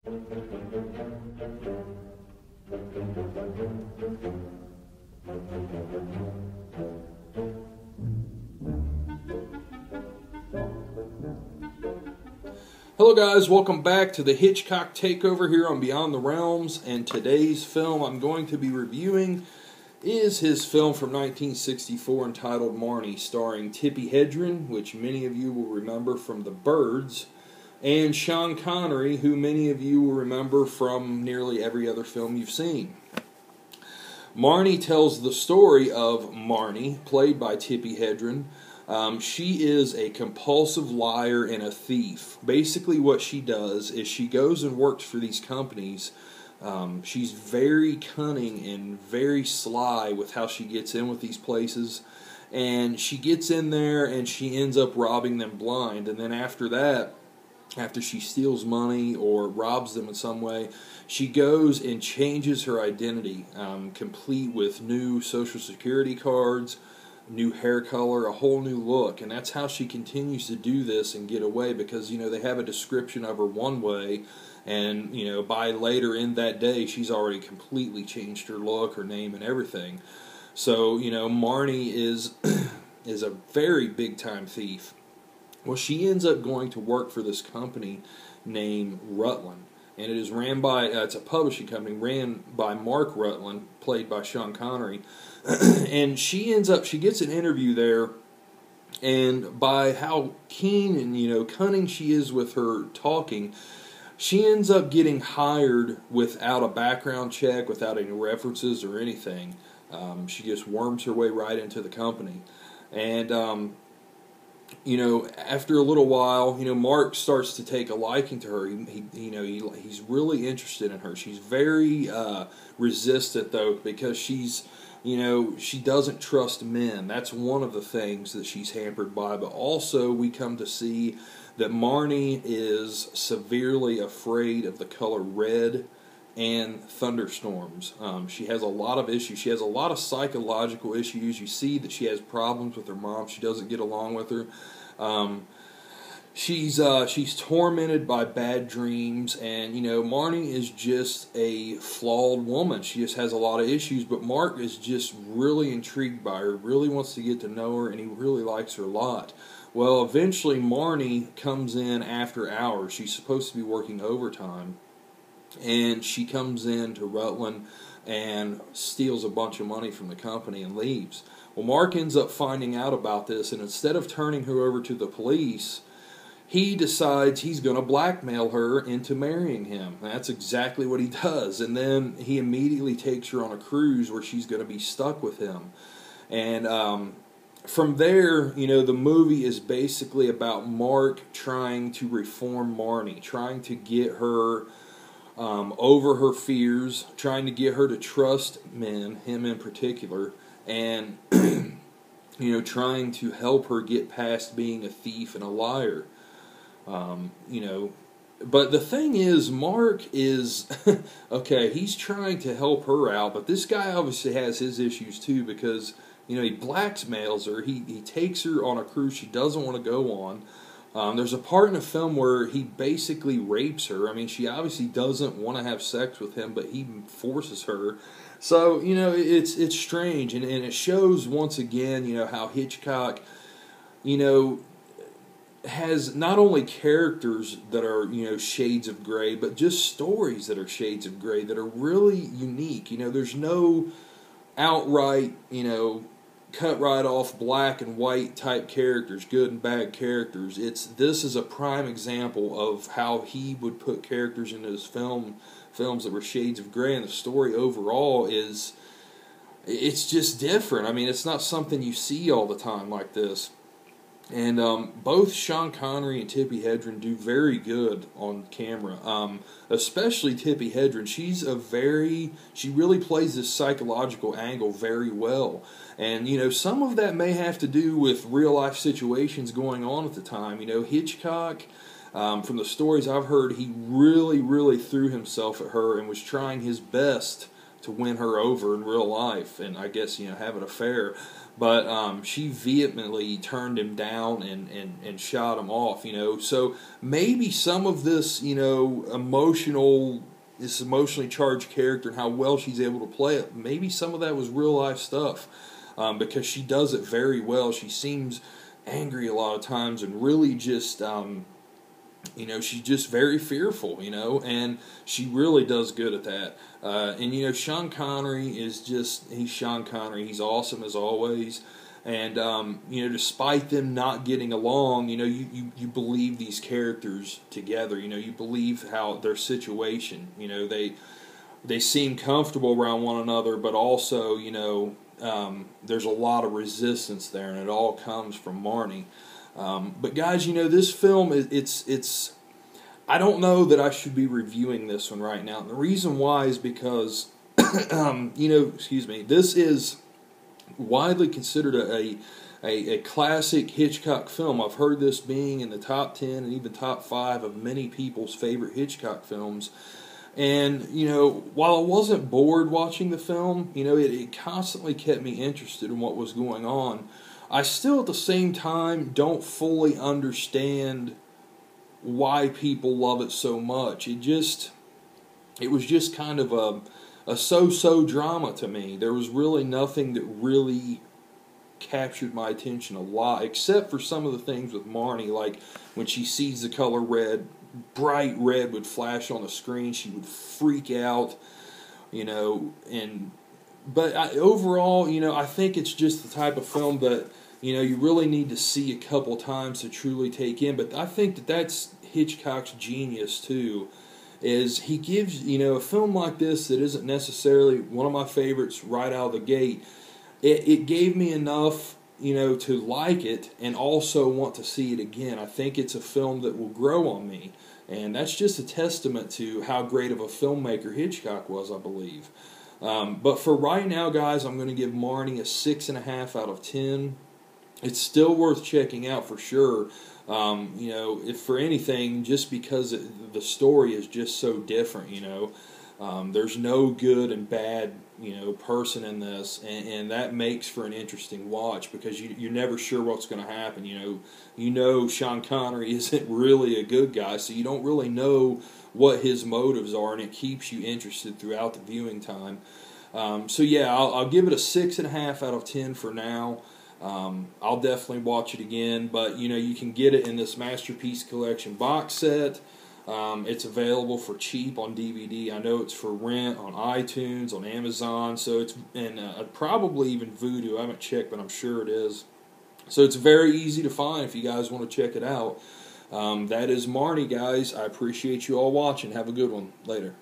Hello guys, welcome back to the Hitchcock Takeover here on Beyond the Realms, and today's film I'm going to be reviewing is his film from 1964 entitled Marnie, starring Tippi Hedren, which many of you will remember from The Birds, and Sean Connery, who many of you will remember from nearly every other film you've seen. Marnie tells the story of Marnie, played by Tippi Hedren. She is a compulsive liar and a thief. Basically what she does is she goes and works for these companies. She's very cunning and very sly with how she gets in with these places. And she gets in there and she ends up robbing them blind. And then after that, after she steals money or robs them in some way, she goes and changes her identity, complete with new Social Security cards, new hair color, a whole new look. And that's how she continues to do this and get away, because, you know, they have a description of her one way, and, you know, by later in that day, she's already completely changed her look, her name, and everything. So, you know, Marnie is is a very big-time thief. Well, she ends up going to work for this company named Rutland, and it is ran by, it's a publishing company, ran by Mark Rutland, played by Sean Connery, and she gets an interview there, and by how keen and, you know, cunning she is with her talking, she ends up getting hired without a background check, without any references or anything. She just worms her way right into the company, and you know, after a little while, you know, Mark starts to take a liking to her. He's really interested in her. She's very resistant, though, because she's, you know, she doesn't trust men. That's one of the things that she's hampered by. But also, we come to see that Marnie is severely afraid of the color red and thunderstorms. She has a lot of issues. She has a lot of psychological issues. You see that she has problems with her mom. She doesn't get along with her. She's tormented by bad dreams, and, you know, Marnie is just a flawed woman. She just has a lot of issues, but Mark is just really intrigued by her, really wants to get to know her, and he really likes her a lot. Well, eventually Marnie comes in after hours. She's supposed to be working overtime, and she comes in to Rutland and steals a bunch of money from the company and leaves. Well, Mark ends up finding out about this, and instead of turning her over to the police, he decides he's going to blackmail her into marrying him. And that's exactly what he does. And then he immediately takes her on a cruise where she's going to be stuck with him. And from there, you know, the movie is basically about Mark trying to reform Marnie, trying to get her over her fears, trying to get her to trust men, him in particular, and you know, trying to help her get past being a thief and a liar. You know, but the thing is, Mark is okay, he's trying to help her out, but this guy obviously has his issues too, because, you know, he blackmails her. He takes her on a cruise she doesn't want to go on. There's a part in the film where he basically rapes her. I mean, she obviously doesn't want to have sex with him, but he forces her. So, you know, it's strange, and it shows once again, you know, how Hitchcock, you know, has not only characters that are, you know, shades of gray, but just stories that are shades of gray that are really unique. You know, there's no outright, you know, cut right off black and white type characters, good and bad characters. This is a prime example of how he would put characters into his films that were shades of gray, and the story overall it's just different. I mean, it's not something you see all the time like this. And both Sean Connery and Tippi Hedren do very good on camera. Especially Tippi Hedren. She really plays this psychological angle very well. And, you know, some of that may have to do with real life situations going on at the time. You know, Hitchcock, from the stories I've heard, he really, really threw himself at her and was trying his best to win her over in real life, and I guess, you know, have an affair. but she vehemently turned him down and shot him off, So maybe some of this, this emotionally charged character and how well she's able to play it, maybe some of that was real life stuff, because she does it very well. She seems angry a lot of times and really just, she's just very fearful, and she really does good at that. And Sean Connery he's Sean Connery. He's awesome as always. And, despite them not getting along, you believe these characters together. You believe how their situation, they seem comfortable around one another, but also, there's a lot of resistance there, and it all comes from Marnie. But guys, this film, it's I don't know that I should be reviewing this one right now. And the reason why is because, this is widely considered a classic Hitchcock film. I've heard this being in the top 10 and even top 5 of many people's favorite Hitchcock films. And, while I wasn't bored watching the film, it constantly kept me interested in what was going on. I still, at the same time, don't fully understand why people love it so much. It was just kind of a so-so drama to me. There was really nothing that really captured my attention a lot, except for some of the things with Marnie, like when she sees the color red, bright red would flash on the screen, she would freak out, but overall, I think it's just the type of film that, you really need to see a couple times to truly take in. But I think that's Hitchcock's genius, too, is he gives, a film like this that isn't necessarily one of my favorites right out of the gate, it gave me enough, to like it and also want to see it again. I think it's a film that will grow on me. And that's just a testament to how great of a filmmaker Hitchcock was, I believe. But for right now, guys, I'm going to give Marnie a 6.5 out of 10. It's still worth checking out for sure. If for anything, just because the story is just so different, there's no good and bad, person in this, and that makes for an interesting watch because you're never sure what's going to happen. Sean Connery isn't really a good guy, so you don't really know what his motives are, and it keeps you interested throughout the viewing time. So yeah, I'll give it a 6.5 out of 10 for now. I'll definitely watch it again, but you can get it in this Masterpiece Collection box set. It's available for cheap on DVD. I know it's for rent on iTunes, on Amazon, so it's and probably even Vudu. I haven't checked, but I'm sure it is. So it's very easy to find if you guys want to check it out. That is Marnie, guys. I appreciate you all watching. Have a good one. Later.